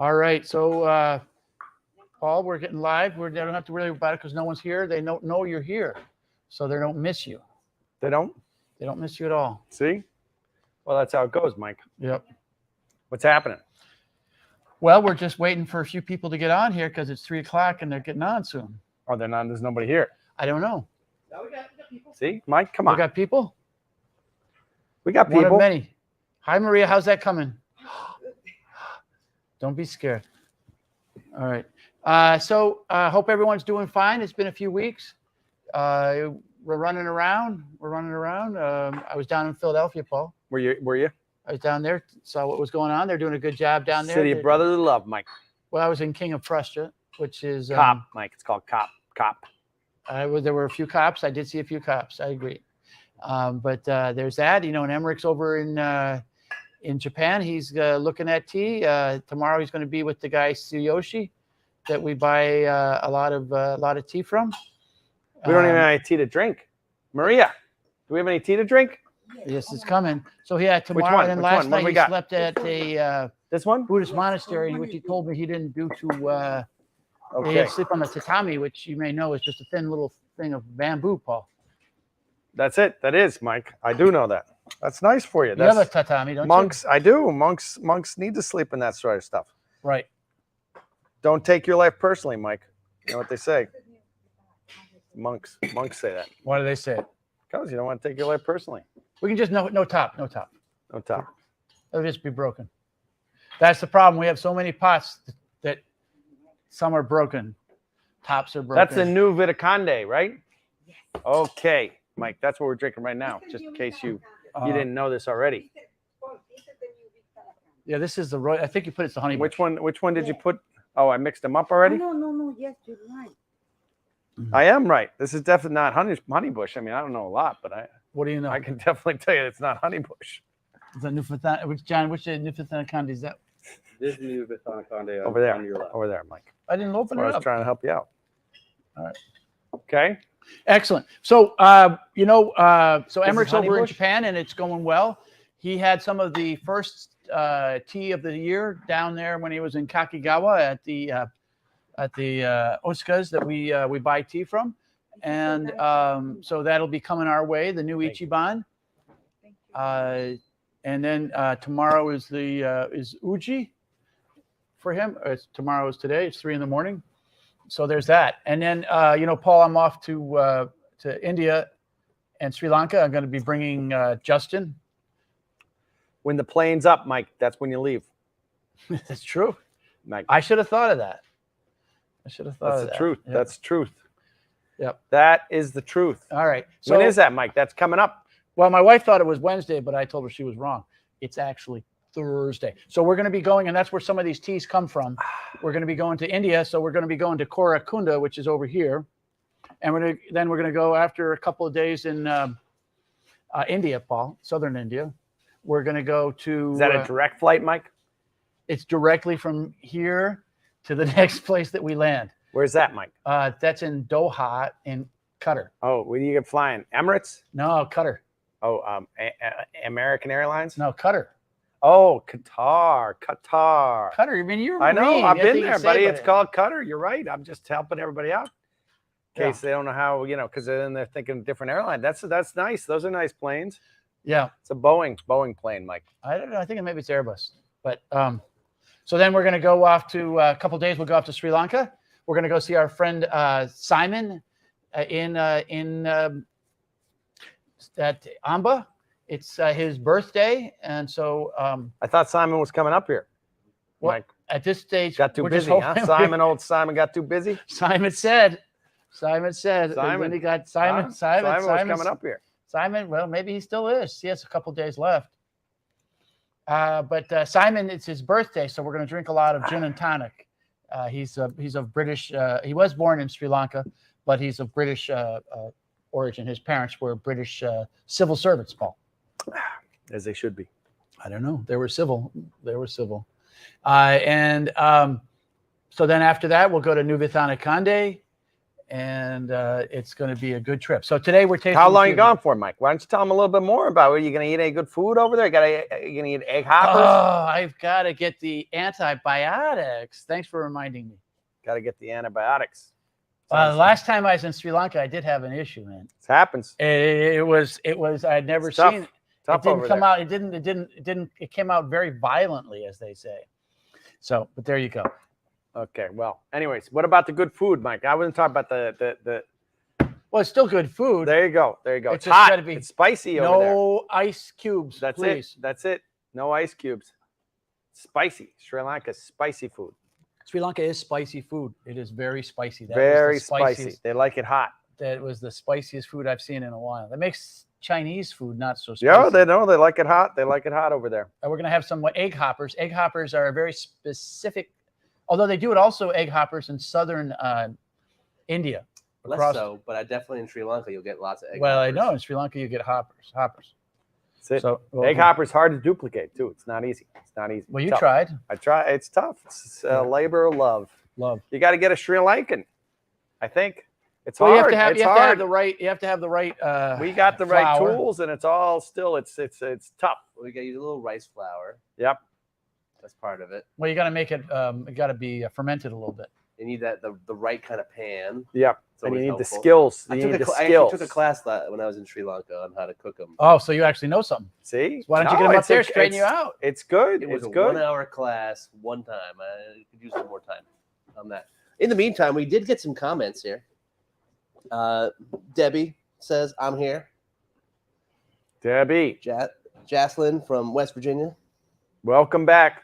All right. So, Paul, we're getting live. They don't have to worry about it because no one's here. They don't know you're here, so they don't miss you. They don't? They don't miss you at all. See? Well, that's how it goes, Mike. Yep. What's happening? Well, we're just waiting for a few people to get on here because it's 3 o'clock and they're getting on soon. Oh, they're not. There's nobody here. I don't know. No, we got people. See, Mike, come We on. got people? We got One of people. many. Hi, Maria. How's that coming? Don't be scared. All right. So hope everyone's doing fine. It's been a few weeks. We're running around. I was down in Philadelphia, Paul. Were you? I was down there, saw what was going on. They're doing a good job down there. City of Brotherly Love, Mike. Well, I was in King of Prussia, which is Cop, Mike. It's called Cop. There were a few cops. I did see a few cops. I agree. But there's that. And Emmerich's over in Japan. He's looking at tea. Tomorrow he's going to be with the guy Tsuyoshi that we buy a lot of tea from. We don't even have any tea to drink. Maria, do we have any tea to drink? Yes, it's coming. So tomorrow. one? And then Which last one? What night do we he got? slept at a This one? Buddhist monastery, which he told me he didn't do to. He Okay. had to sleep on the tatami, which you may know is just a thin little thing of bamboo, Paul. That's it. That is, Mike. I do know that. That's nice for you. You have a That's tatami, don't monks. I do. Monks need to sleep in that sort of stuff. you? Right. Don't take your life personally, Mike. You know what they say? Monks say that. Why do they say it? Because you don't want to take your life personally. We can just no top. No top. It'll just be broken. That's the problem. We have so many pots that some are broken. Tops are broken. That's a new Vitaconde, right? Okay, Mike. That's what we're drinking right now, just in case you didn't know this already. Yeah, this is the I think you put it's the honey. Which one did you put? Oh, I mixed them up already. No. Yes, you're right. I am right. This is definitely not honeybush. I mean, I don't know a lot, but What do you know? I can definitely tell you it's not honeybush. Is that Newfoundland? Which Newfoundland County is that? This new Vitaconde Over there. on your left. Over there, Mike. I didn't open I it was up. trying to help you out. All right. Okay. Excellent. So, so This Emmerich's is over in honeybush? Japan and it's going well. He had some of the first tea of the year down there when he was in Kakigawa at the Osaka's that we buy tea from, and so that'll be coming our way. The new Thank you. Ichiban, and then tomorrow is is Uji for him. Tomorrow is today. It's 3 a.m. So there's that, and then Paul, I'm off to India and Sri Lanka. I'm going to be bringing Justin. When the plane's up, Mike, that's when you leave. That's true. Mike, I should have thought of that. that's the that. truth. Yep. That's truth. Yep. That is the truth. All right. So, When is that, Mike? That's coming up. Well, my wife thought it was Wednesday, but I told her she was wrong. It's actually Thursday. So we're going to be going, and that's where some of these teas come from. We're going to be going to India. So we're going to be going to Korakunda, which is over here. And we're going to go after a couple of days in India, Paul, southern India. We're going to go to. Is that a direct flight, Mike? It's directly from here to the next place that we land. Where's that, Mike? That's in Doha in Qatar. Oh, where do you get flying? Emirates? No, Qatar. Oh, American Airlines? No, Qatar. Oh, Qatar. Qatar. I mean, you're. I know. Marine. I've You been think there, it's buddy. safe, It's but- called Qatar. You're right. I'm just helping everybody out. In Yeah. case they don't know how, because then they're thinking different airline. That's nice. Those are nice planes. Yeah. It's a Boeing plane, Mike. I don't know. I think maybe it's Airbus. But so then we're going to go off to a couple of days. We'll go off to Sri Lanka. We're going to go see our friend Simon in at Amba. It's his birthday, and so I thought Simon was coming up here. well, Mike at this stage, got too we're just busy, huh? hoping- Old Simon got too busy. Simon said. And Simon. then he got Simon. Huh? Simon was coming up here. Simon, well, maybe he still is. He has a couple days left. But Simon, it's his birthday, so we're going to drink a lot of gin and tonic. He's of British. He was born in Sri Lanka, but he's of British origin. His parents were British civil servants, Paul. As they should be. I don't know. They were civil. So then after that, we'll go to Nuvithanakande, and it's going to be a good trip. So today we're tasting. How long you two- gone for, Mike? Why don't you tell them a little bit more about it? You gonna eat any good food over there? You gonna eat egg hoppers? Oh, I've got to get the antibiotics. Thanks for reminding me. Got to get the antibiotics. Last time I was in Sri Lanka, I did have an issue, man. It happens. It was I'd never It's tough. seen it. Tough It didn't over come there. out. It came out very violently, as they say. So, but there you go. Okay. Well, anyways, what about the good food, Mike? I wasn't talking about the. Well, it's still good food. There you go. There you go. It's It's just hot. gotta be- It's spicy over there. No ice cubes, That's please. it. That's it. No ice cubes. Spicy. Sri Lanka spicy food. Sri Lanka is spicy food. It is very spicy. That Very was the spicy. spiciest- They like it hot. That was the spiciest food I've seen in a while. That makes Chinese food not so spicy. Yeah, they know. They like it hot. They like it hot over there. We're going to have some egg hoppers. Egg hoppers are a very specific, although they do it also egg hoppers in southern India. Less across- so, but I definitely in Sri Lanka you'll get lots of egg. Well, I hoppers. know in Sri Lanka you get hoppers. That's it. So Egg hopper's hard to duplicate too. It's not easy. It's not easy. Well, you Tough. tried. I try. It's tough. It's a labor of love. Love. You got to get a Sri Lankan. I think it's Well, hard. you have it's to hard. have the right. You have to have the right. We got the right flour. tools, and it's all still. It's tough. We get you a little rice flour. Yep. That's part of it. Well, you got to make it. It got to be fermented a little bit. You need that the right kind of pan. Yep. It's And you always need the helpful. skills. I You took, need a, the cl- I skills. actually took a class when I was in Sri Lanka on how to cook them. Oh, so you actually know something. See? Why don't you No, get them up it's there, a- straighten you it's- out? It's good. It was It's a good. 1 hour class, one time. I could use some more time on that. In the meantime, we did get some comments here. Debbie says, "I'm here." Debbie, Jaslyn from West Virginia. welcome back.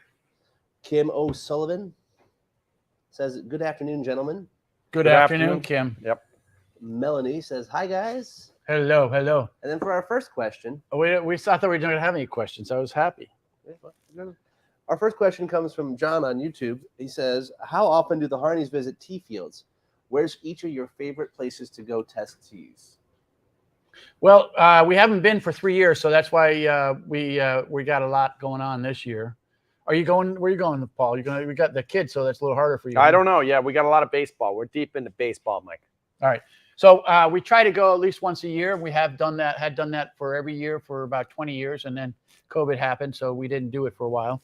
Kim O'Sullivan says, "Good afternoon, gentlemen." Good Good afternoon, afternoon. Kim. Melanie says, "Hi, guys." Hello, hello. And then for our first question, Oh, we thought that we didn't have any questions. I was happy. our first question comes from John on YouTube. He says, "How often do the Harneys visit tea fields? Where's each of your favorite places to go test teas?" Well, we haven't been for 3 years, so that's why we got a lot going on this year. Are you going? Where are you going, Paul? You're going. We got the kids, so that's a little harder for you. I don't know. Yeah, we got a lot of baseball. We're deep into baseball, Mike. All right. So we try to go at least once a year. We have done that. Had done that for every year for about 20 years, and then COVID happened, so we didn't do it for a while.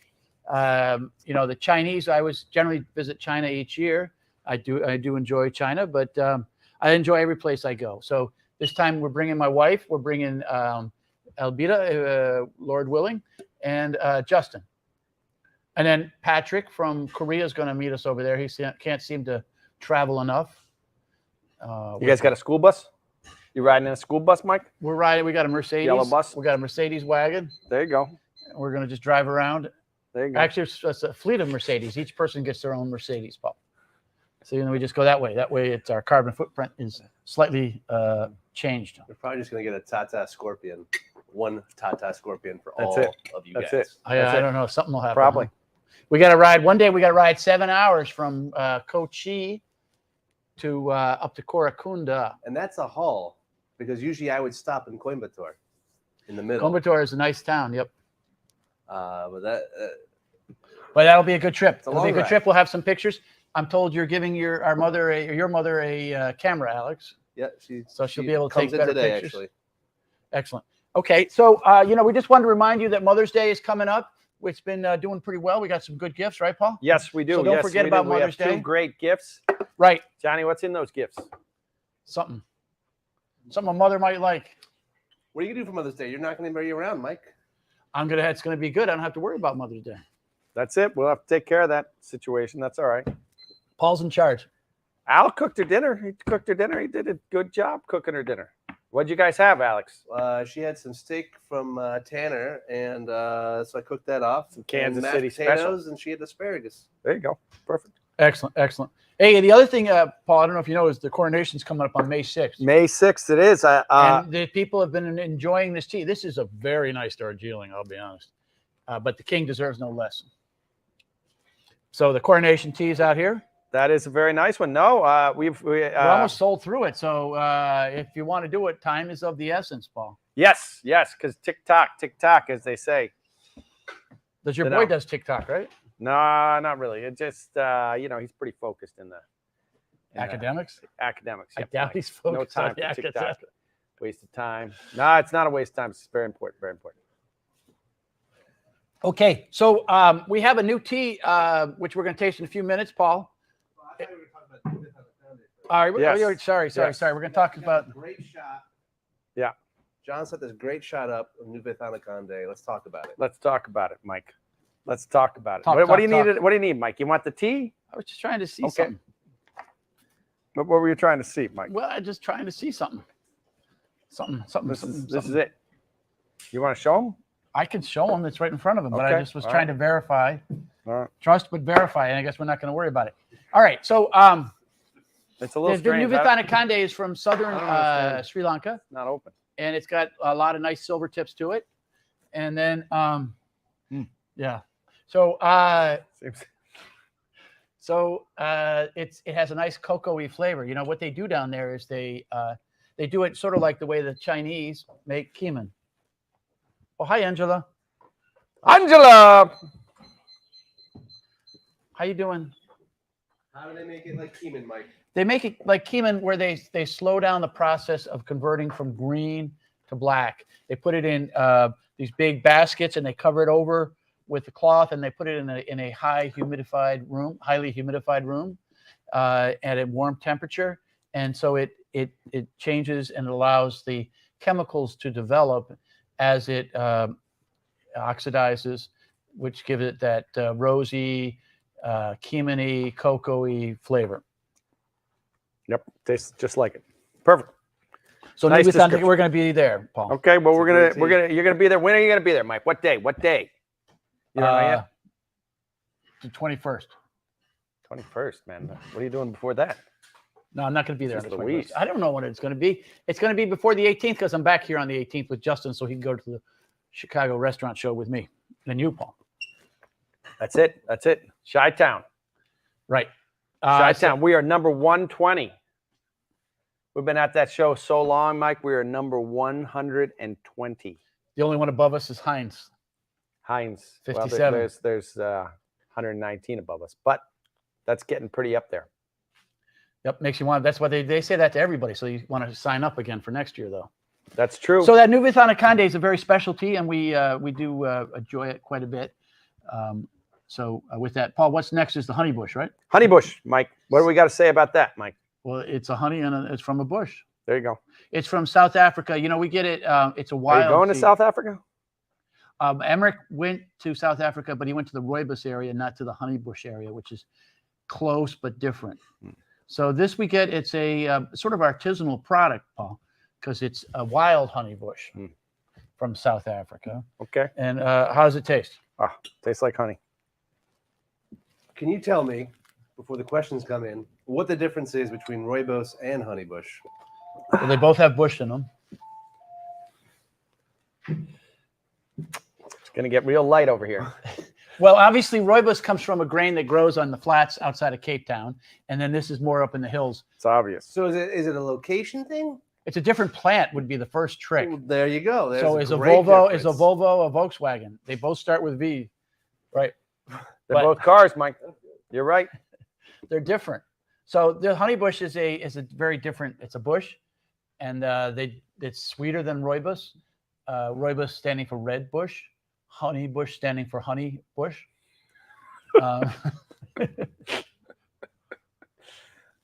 The Chinese. I was generally visit China each year. I do enjoy China, but I enjoy every place I go. So this time we're bringing my wife. We're bringing Elbita, Lord willing, and Justin. And then Patrick from Korea is going to meet us over there. He can't seem to travel enough. You guys got a school bus? You riding in a school bus, Mike? We're riding. We got a Mercedes. Yellow bus? We got a Mercedes wagon. There you go. We're going to just drive around. There you go. Actually, it's a fleet of Mercedes. Each person gets their own Mercedes, Paul. So we just go that way. That way, it's our carbon footprint is slightly changed. We're probably just going to get a Tata Scorpion, one Tata Scorpion for That's all it. of you That's guys. it. I That's it. don't know. Something will happen. Probably. We got to ride. One day, we got to ride 7 hours from Kochi to up to Korakunda. And that's a haul because usually I would stop in Coimbatore in the middle. Coimbatore is a nice town. Yep. But that But that'll be a good trip. It's a It'll be a long good ride. trip. We'll have some pictures. I'm told you're giving your mother a camera, Alex. yeah, So she'll be able to take comes in better today pictures. actually. Excellent. Okay, so we just wanted to remind you that Mother's Day is coming up. It's been doing pretty well. We got some good gifts, right, Paul? Yes, we do. So don't Yes, forget we about do. We Mother's have Day. two great gifts. Right. Johnny, what's in those gifts? Something a mother might like. What are you gonna do for Mother's Day? You're not gonna be around, Mike. It's gonna be good. I don't have to worry about Mother's Day. That's it. We'll have to take care of that situation. That's all right. Paul's in charge. Al cooked her dinner. He cooked her dinner. He did a good job cooking her dinner. What'd you guys have, Alex? She had some steak from Tanner, and so I cooked that off. Some Kansas and mashed City potatoes, special. and she had asparagus. There you go. Perfect. Excellent, excellent. Hey, the other thing, Paul, I don't know if you know, is the coronation's coming up on May 6th. May 6th it is. And the people have been enjoying this tea. This is a very nice Darjeeling, I'll be honest. But the king deserves no less. So the coronation tea is out here. That is a very nice one. No, We're almost sold through it. So if you want to do it, time is of the essence, Paul. yes, because tick tock, as they say. Does your You boy know. does TikTok, right? No, not really. It just he's pretty focused Academics? Academics. I Yep, doubt Mike. he's No focused on time the for TikTok. academics. Waste of time. No, it's not a waste of time. It's very important. Very important. Okay, so we have a new tea, which we're going to taste in a few minutes, Paul. All right. Yes. Sorry. Yes. We're going to talk about. Great shot. Yeah. John set this great shot up of New Anaconda. Let's talk about it. Let's talk about it, Mike. Let's talk about it. Talk, What do you talk, need? talk. What do you need, Mike? You want the tea? I was just trying to see Okay. something. What were you trying to see, Mike? Well, I'm just trying to see something. This is it. You want to show them? I can show him. It's right in front of him, but I Okay, just was all trying right. to verify. All right. Trust but verify, and I guess we're not going to worry about it. All right. So It's a little the strange. New Anaconda is from southern I don't understand. Sri Lanka, It's not open. and it's got a lot of nice silver tips to it. And then, yeah. So Seems. it has a nice cocoa-y flavor. You know what they do down there is they do it sort of like the way the Chinese make keeman. Oh, hi, Angela. Angela. How you doing? How do they make it like Keeman, Mike? They make it like keeman, where they slow down the process of converting from green to black. They put it in these big baskets, and they cover it over with the cloth, and they put it in a highly humidified room at a warm temperature, and so it changes and allows the chemicals to develop as it oxidizes, which gives it that rosy, keeman-y, cocoa-y flavor. Yep. Tastes just like it. Perfect. So Nice we're description. going to be there, Paul. Okay. Well, It's a great you're gonna be there. When are you gonna be there, Mike? What day? What day? You don't know yet. The 21st. 21st, man. What are you doing before that? No, I'm not going to be there on Jeez the 21st. Louise. I don't know when it's going to be. It's going to be before the 18th because I'm back here on the 18th with Justin, so he can go to the Chicago restaurant show with me and you, Paul. That's it. That's it. Chi-Town. Right. Chi-Town. We are number 120. We've been at that show so long, Mike. We are number 120. The only one above us is Heinz. Heinz. Well, 57. there's 119 above us, but that's getting pretty up there. Yep, makes you want. That's why they say that to everybody. So you want to sign up again for next year, though. That's true. So that New Anaconda is a very special tea, and we do enjoy it quite a bit. With that, Paul, what's next is the honey bush, right? Honeybush, Mike. What do we got to say about that, Mike? Well, it's a honey and it's from a bush. There you go. It's from South Africa. You know, we get it. It's a wild. Are you going to tea. South Africa? Emmerich went to South Africa, but he went to the rooibos area, not to the honey bush area, which is close but different. So this we get, it's a sort of artisanal product, Paul, because it's a wild honey bush from South Africa. Okay. And how does it taste? Tastes like honey. Can you tell me, before the questions come in, what the difference is between rooibos and honeybush? Well, they both have bush in them. It's going to get real light over here. Well, obviously, rooibos comes from a grain that grows on the flats outside of Cape Town, and then this is more up in the hills. It's obvious. So is it a location thing? It's a different plant would be the first trick. Well, there you go. There's So is a great Volvo difference. a Volkswagen? They both start with V, right? They're But- both cars, Mike. You're right. They're different. So the honey bush is a very different. It's a bush, and it's sweeter than rooibos. Rooibos standing for red bush, honey bush standing for honey bush.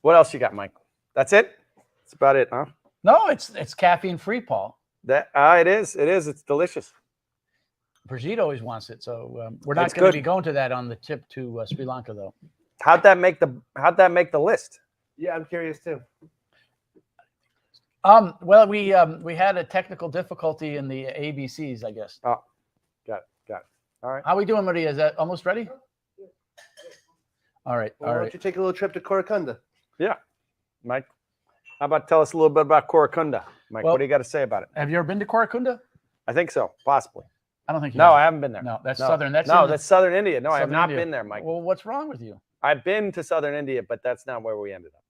What else you got, Mike? That's it? That's about it, huh? No, it's caffeine free, Paul. It is. It is. It's delicious. Brigitte always wants it, so we're not It's going to good. be going to that on the trip to Sri Lanka, though. How'd that make the list? Yeah, I'm curious too. Well, we had a technical difficulty in the ABCs, I guess. Oh, got it. All right. How we doing, Maria? Is that almost ready? All right, Well, all why right. don't you take a little trip to Coracunda? Mike, how about tell us a little bit about Coracunda? Mike, Well- what do you got to say about it? Have you ever been to Coracunda? I think so, possibly. I don't think you No, have. I haven't been there. No, that's No. southern. That's No, in the- that's Southern India. No, I have Southern not India. been there, Mike. Well, what's wrong with you? I've been to Southern India, but that's not where we ended up.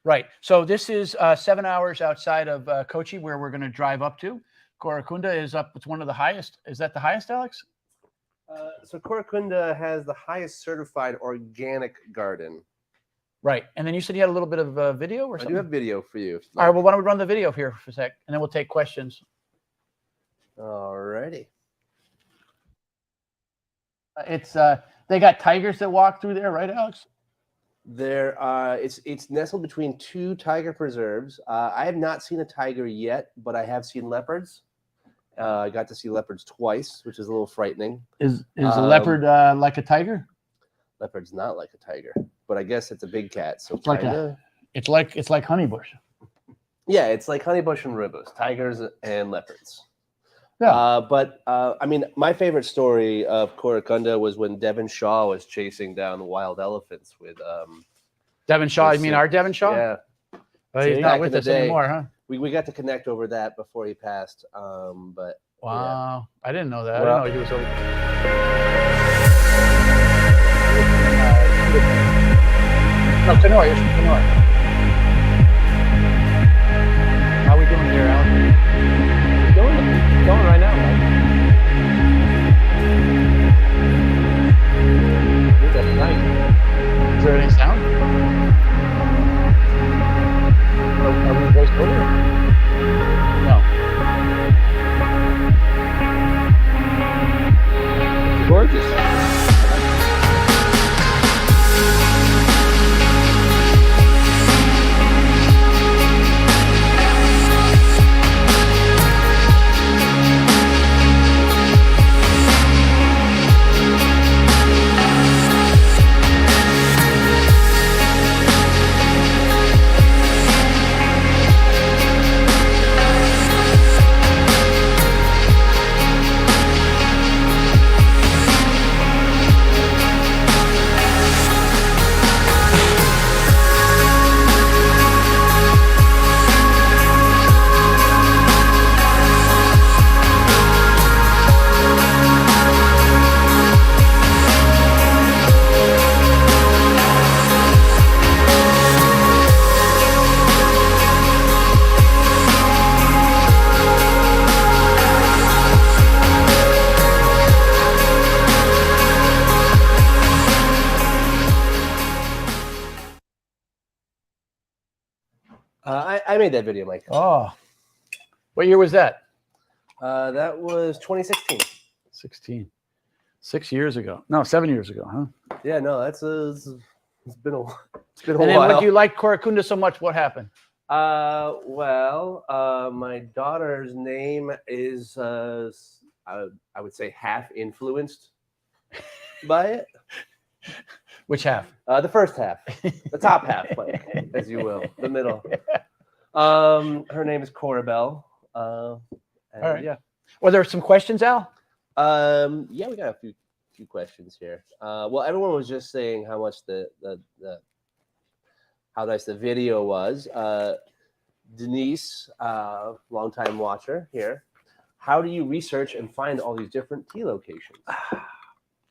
Right. So this is 7 hours outside of Kochi, where we're going to drive up to. Coracunda is up. It's one of the highest. Is that the highest, Alex? So Coracunda has the highest certified organic garden. Right. And then you said you had a little bit of video or I do something? have video for you. All right. Well, why don't we run the video here for a sec, and then we'll take questions. Alrighty. It's they got tigers that walk through there, right, Alex? There, it's nestled between two tiger preserves. I have not seen a tiger yet, but I have seen leopards. I got to see leopards twice, which is a little frightening. Is a leopard like a tiger? Leopard's not like a tiger, but I guess it's a big cat, so It's like kinda. It's like honeybush. Yeah, it's like honeybush and ribos, tigers and leopards. Yeah. But I mean, my favorite story of Coracunda was when Devon Shaw was chasing down the wild elephants with. Devon Shaw. Let's You mean see. our Devon Shaw? Yeah, Oh, he's See, not back with in the us day. anymore, huh? we got to connect over that before he passed. But Wow. I didn't know that. Well- I didn't know he was over. No, Kenora. You're from Kenora. How we doing here, Alex? Going right now, Mike. Is there any sound? Are we voiced over? No. Gorgeous. I made that video, Mike. Oh. What year was that? That was 2016. 16. 6 years ago. No, 7 years ago, huh? Yeah, no, it's been a it's been a And then while. when you liked Coracunda so much, what happened? My daughter's name is I would say half influenced by it. Which half? The first half, the top half, like, as you will, the middle. Her name is Corabelle. And All right. Yeah. Were there some questions, Al? Yeah, we got a few questions here. Well, everyone was just saying how much how nice the video was. Denise, longtime watcher here. How do you research and find all these different tea locations?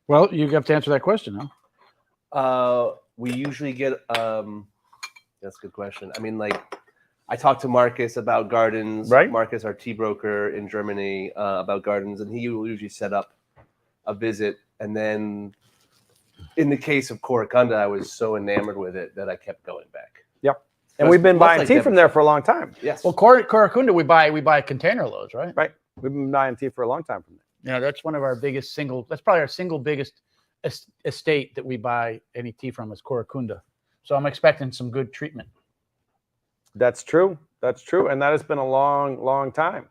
Well, you have to answer that question, huh? We usually get that's a good question. I mean, like, I talked to Marcus about gardens. Right. Marcus, our tea broker in Germany, about gardens, and he will usually set up a visit. And then, in the case of Coracunda, I was so enamored with it that I kept going back. Yep. And we've been Much buying like tea Devon from there Shaw. for a long time. Yes. Well, Coracunda, we buy container loads, right? Right. We've been buying tea for a long time from there. Yeah, that's one of our biggest that's probably our single biggest estate that we buy any tea from is Coracunda. So I'm expecting some good treatment. That's true. That's true. And that has been a long, long time.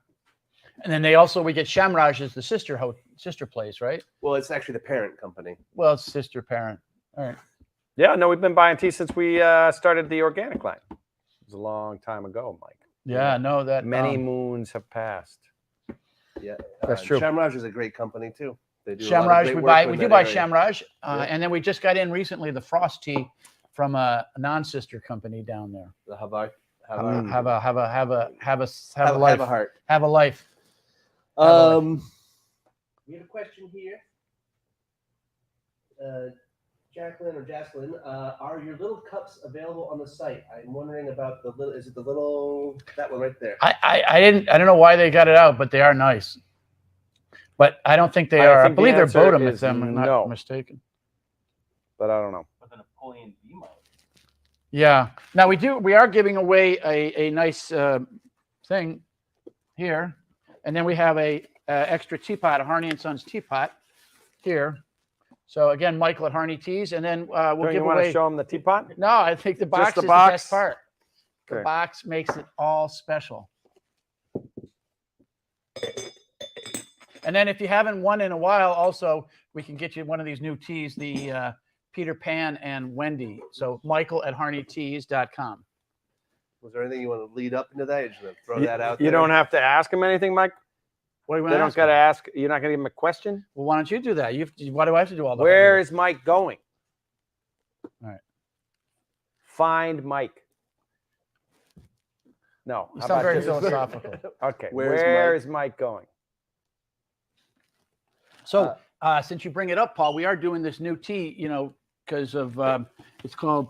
And then we get Shamraj as the sister place, right? Well, it's actually the parent company. Well, it's sister parent. All right. Yeah, no, we've been buying tea since we started the organic line. It was a long time ago, Mike. Yeah, no, that Many moons have passed. Yeah, That's true. Shamraj is a great company too. They do a lot of Shamraj, great we work buy. in We that do buy area. Shamraj, Yeah. and then we just got in recently the Frost tea from a non-sister company down there. The Havar. Have Mm. a life. Have a heart. Have a life. We have a question here. Jacqueline or Jocelyn, are your little cups available on the site? I'm wondering about the little. Is it the little that one right there? I don't know why they got it out, but they are nice. But I don't think they are. I think the believe they're answer Bodum, if is I'm not no. mistaken. But I don't know. With the Napoleon V model. Yeah. Now we are giving away a nice thing here, and then we have a extra teapot, a Harney and Sons teapot here. So again, Michael at Harney Teas, and then we'll Don't give you want away. to show them the teapot? No, I think the box the is box? the best part. The Okay. box makes it all special. And then if you haven't won in a while, also we can get you one of these new teas, the Peter Pan and Wendy. So Michael at HarneyTeas.com. Was there anything you want to lead up into that? You're just going to throw that out You there? don't have to ask them anything, Mike. What do you want They to don't ask? got to him? ask. You're not going to give them a question. Well, why don't you do that? Why do I have to do all that? Where is Mike going? All right. Find Mike. No. You how sound about very this? philosophical. Okay. Where's Where Mike? is Mike going? So since you bring it up, Paul, we are doing this new tea, because of it's called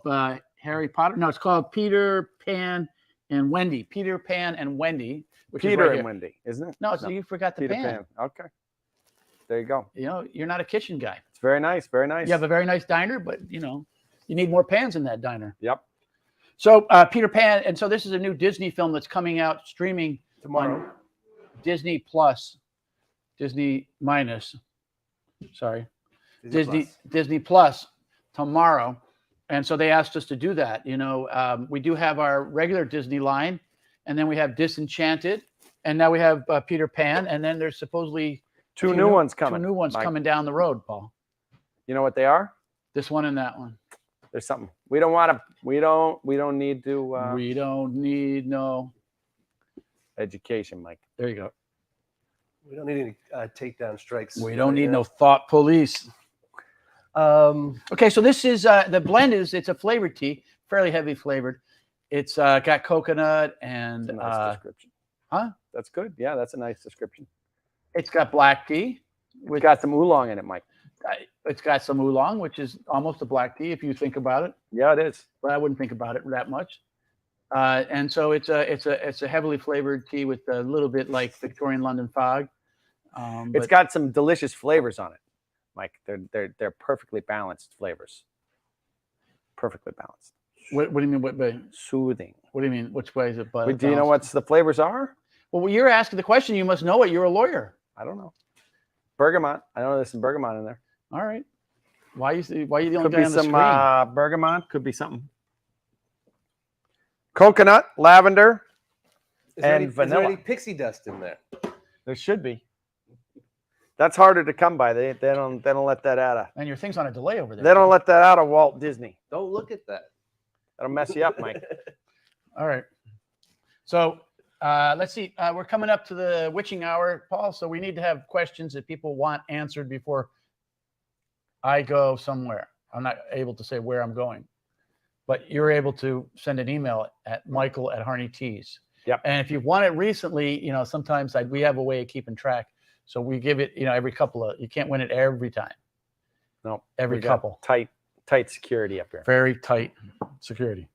Harry Potter. No, it's called Peter Pan and Wendy. Peter Pan and Wendy, which is Peter right and here. Wendy, isn't it? No, you forgot the Peter pan. Pan. Okay. There you go. You're not a kitchen guy. It's very nice. Very nice. You have a very nice diner, but you need more pans in that diner. Yep. So Peter Pan, and so this is a new Disney film that's coming out streaming Tomorrow. on Disney Plus, Disney minus. Sorry. Disney Plus tomorrow, and so they asked us to do that. We do have our regular Disney line, and then we have Disenchanted, and now we have Peter Pan, and then there's supposedly Two new ones coming. Two new ones Mike. coming down the road, Paul. You know what they are? This one and that one. There's something. We don't want to. We don't need to. We don't need no. Education, Mike. There you go. We don't need any takedown strikes. We don't need no thought police. Okay, so this is the blend it's a flavored tea, fairly heavy flavored. It's got coconut and That's a nice description. huh? That's good. Yeah, that's a nice description. It's got black tea. It's got some oolong in it, Mike. It's got some oolong, which is almost a black tea if you think about it. Yeah, it is. But I wouldn't think about it that much. And so it's a heavily flavored tea with a little bit like Victorian London Fog. It's got some delicious flavors on it, Mike. They're perfectly balanced flavors. Perfectly balanced. What do you mean? What Soothing. do you mean? Which way is it? But do you know what the flavors are? Well, you're asking the question. You must know it. You're a lawyer. I don't know. Bergamot. I know there's some bergamot in there. All right. Why are you the only Could guy be on the some screen? bergamot. Could be something. Coconut, lavender, Is there and Is there vanilla. any pixie dust in there? There should be. That's harder to come by. They don't let that out of. And your thing's on a delay over there. They don't let that out of Walt Disney. Don't look at that. That'll mess you up, Mike. All right. So let's see. We're coming up to the witching hour, Paul. So we need to have questions that people want answered before I go somewhere. I'm not able to say where I'm going, but you're able to send an email at Michael at Harney Teas. Yep. And if you want it recently, sometimes we have a way of keeping track. So we give it, every you can't win it every time. No, Every we got couple. tight security up here. Very tight security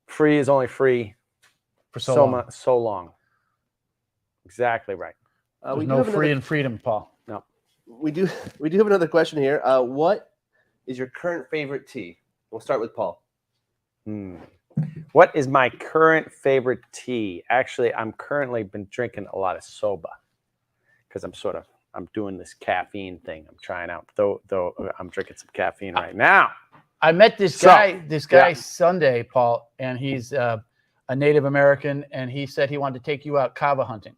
Free is only free for so long. so long. Exactly right. There's We do no have free another- and freedom, Paul. We do have another question here. What is your current favorite tea? We'll start with Paul. What is my current favorite tea? Actually, I'm currently been drinking a lot of soba because I'm doing this caffeine thing. I'm trying out, though I'm drinking some caffeine right now. I met this So, guy yeah. Sunday, Paul, and he's a Native American, and he said he wanted to take you out kava hunting.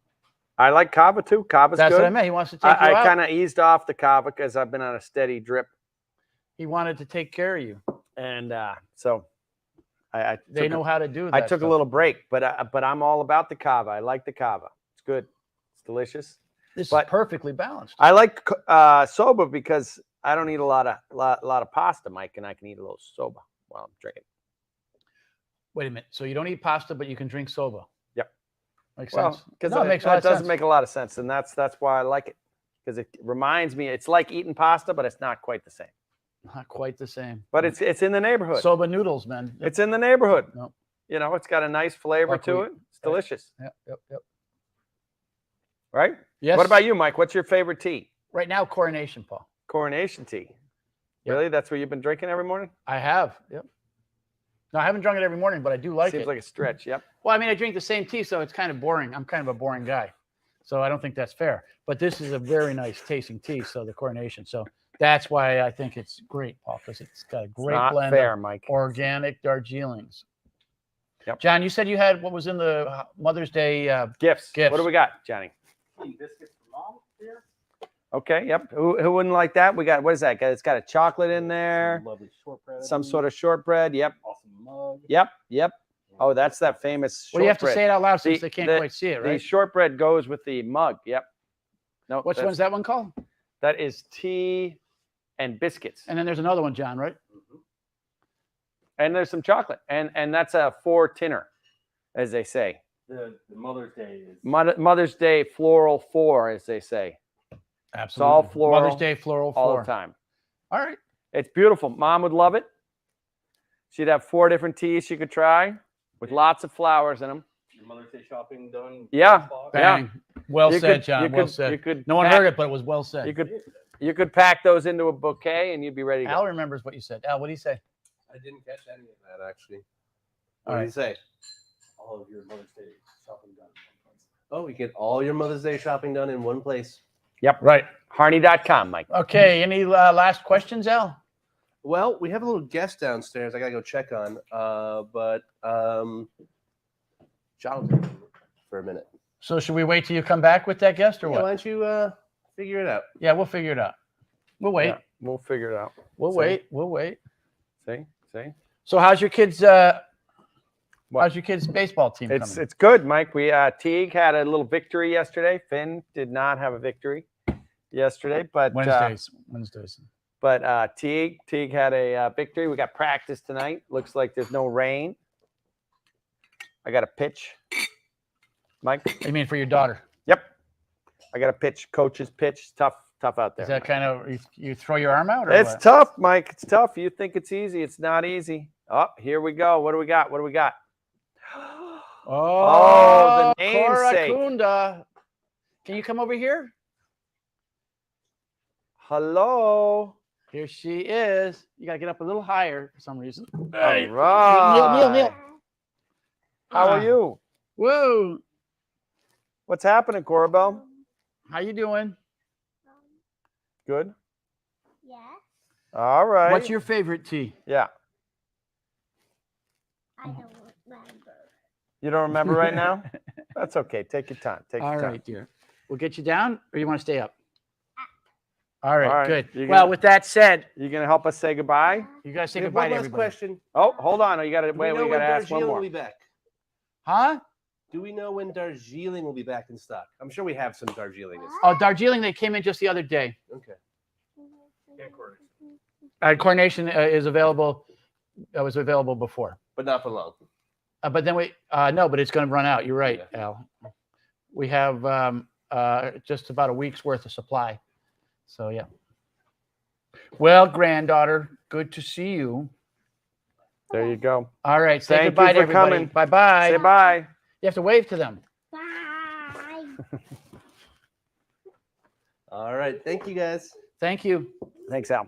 I like kava too. Kava's That's good. what I meant. He wants to take you I out. kind of eased off the kava because I've been on a steady drip, He wanted to take care of you. and so I They took know how to do that. I took a stuff. little break, but I'm all about the kava. I like the kava. It's good. It's delicious. This but- is perfectly balanced. I like soba because I don't eat a lot of pasta, Mike, and I can eat a little soba while I'm drinking. Wait a minute. So you don't eat pasta, but you can drink soba. Yep. Makes Well, sense. because No, it makes a lot of doesn't sense. make a lot of sense, and that's why I like it because it reminds me. It's like eating pasta, but it's not quite the same. Not quite the same. But it's in the neighborhood. Soba noodles, man. It's in the neighborhood. No. It's got a nice flavor to Buckwheat. it. It's delicious, Yep. right? Yes. What about you, Mike? What's your favorite tea? right now? Coronation, Paul. Coronation tea. Yep. Really? That's what you've been drinking every morning? I have. Yep. No, I haven't drunk it every morning, but I do like Seems it. like a stretch. Yep. Well, I mean, I drink the same tea, so it's kind of boring. I'm kind of a boring guy, so I don't think that's fair. But this is a very nice tasting tea, so the Coronation. So that's why I think it's great, Paul, because it's got a It's great not blend fair, of Mike. organic Darjeelings. Yep. John, you said you had what was in the Mother's Day. Gifts. Gifts. What do we got, Johnny? Biscuits for mom here. Okay. Yep. Who wouldn't like that? We got, what is that? It's got a chocolate in there, Lovely shortbread. some sort of shortbread. Yep. awesome mug. Yep. Oh, that's that famous Well, you have to shortbread. say it out loud since The- they can't the- quite see it, The right? shortbread goes with the mug. Yep. No. Which that's- one's that one called? That is tea and biscuits. And then there's another one, John, right? And there's some chocolate. And that's a 4-tinner, as they say. The Mother's Day is Mother's Day floral 4, as they say. Absolutely. all floral, Mother's Day floral All 4. the time. All right. It's beautiful. Mom would love it. She'd have 4 different teas she could try with lots of flowers in them. your Mother's Day shopping done. Yeah. Spot? Yeah. Bang. Well You said, could- John. you Well could- said. You could No one pack- heard it, but it was well said. You could pack those into a bouquet and you'd be ready to Al go. remembers what you said. Al, what do you say? I didn't catch any of that actually. All What right. did you say? All of your Mother's Day shopping done. Oh, we get all your Mother's Day shopping done in one place. Yep. Right. Harney.com, Mike. Okay. Any last questions, Al? Well, we have a little guest downstairs. I gotta go check on. But John, for a minute. So should we wait till you come back with that guest or Yeah, what? why don't you figure it out? Yeah, we'll figure it out. We'll wait. Yeah, we'll figure it out. We'll See? wait. We'll wait. See? So how's your kids? What? How's your kids' baseball team It's coming? it's good, Mike. We Teague had a little victory yesterday. Finn did not have a victory yesterday, but Wednesdays. But Teague had a victory. We got practice tonight. Looks like there's no rain. I got a pitch, Mike. I mean, for your daughter. Yep, I got a pitch. Coach's pitch. Tough out there. Is that kind of you throw your arm out? Or It's what? tough, Mike. It's tough. You think it's easy. It's not easy. Oh, here we go. What do we got? Oh, the namesake. Coracunda. Can you come over here? Hello. Here she is. You got to get up a little higher for some reason. All right. Kneel. How are Ah. you? Whoa. What's happening, Corabelle? How you doing? Good. Yes, All right. What's your favorite tea? Yeah. I don't remember. You don't remember right now? That's okay. Take your time. Take All your time. right, dear. We'll get you down, or you want to stay up? All right, All right. good. You Well, gonna- with that said, You gonna help us say goodbye? you guys say We have goodbye one to last everybody. question. Oh, hold on. You gotta Do wait. we know We when gotta ask one Darjeeling more. will be back? Huh? Do we know when Darjeeling will be back in stock? I'm sure we have some Darjeeling. Oh, Darjeeling, they came in just the other day. Okay. Coronation is available. Was available before. But not for long. But then no, but it's going to run out. You're right, Al. We have just about a week's worth of supply. So, yeah. Well, granddaughter, good to see you. There you go. All right. Say Thank you goodbye to for everybody. coming. Bye-bye. Say bye. You have to wave to them. Bye. All right. Thank you guys. Thank you. Thanks, Al.